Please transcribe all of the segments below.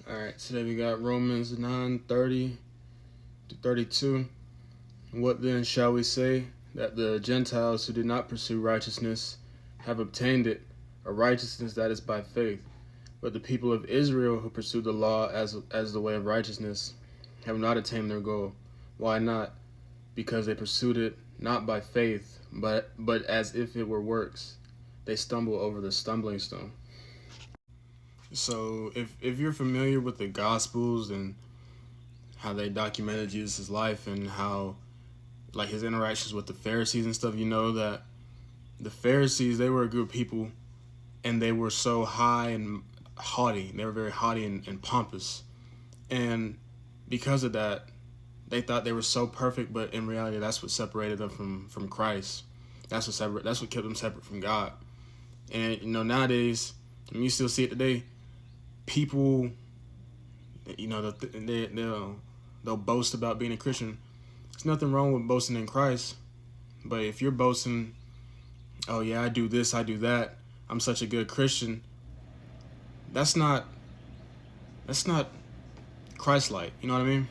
All right, today we got Romans 9:30 to 32. What then shall we say? That the Gentiles who did not pursue righteousness have obtained it, a righteousness that is by faith. But the people of Israel who pursue the law as the way of righteousness have not attained their goal. Why not? Because they pursued it not by faith, but as if it were works. They stumble over the stumbling stone. So if you're familiar with the Gospels and how they documented Jesus' life and how like his interactions with the Pharisees and stuff, you know that the Pharisees, they were a group of people and they were so high and haughty. They were very haughty and pompous. And because of that, they thought they were so perfect, but in reality that's what separated them from Christ. That's what kept them separate from God. And nowadays, and you still see it today, people, they'll boast about being a Christian. There's nothing wrong with boasting in Christ, but if you're boasting, oh yeah, I do this, I do that, I'm such a good Christian, that's not Christ-like. You know what I mean?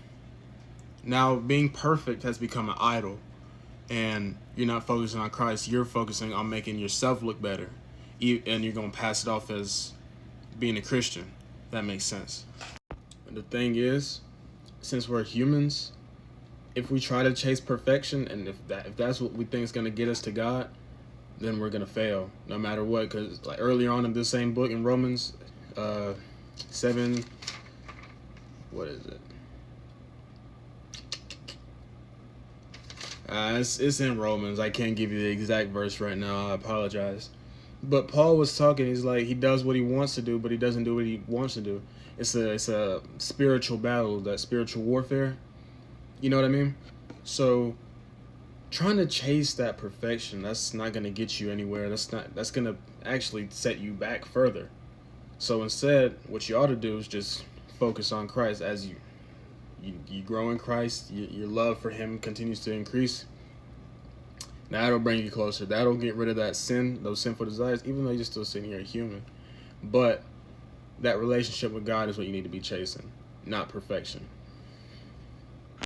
Now, being perfect has become an idol, and you're not focusing on Christ. You're focusing on making yourself look better, and you're gonna pass it off as being a Christian. That makes sense. And the thing is, since we're humans, if we try to chase perfection, and if that's what we think is gonna get us to God, then we're gonna fail no matter what. Because like earlier on in this same book in Romans 7, what is it? It's in Romans. I can't give you the exact verse right now. I apologize. But Paul was talking. He's like, he does what he wants to do, but he doesn't do what he wants to do. It's a spiritual battle, that spiritual warfare. You know what I mean? So trying to chase that perfection, that's not gonna get you anywhere. That's gonna actually set you back further. So instead, what you ought to do is just focus on Christ. As you grow in Christ, your love for him continues to increase. That'll bring you closer. That'll get rid of that sin, those sinful desires, even though you're still sitting here human. But that relationship with God is what you need to be chasing, not perfection.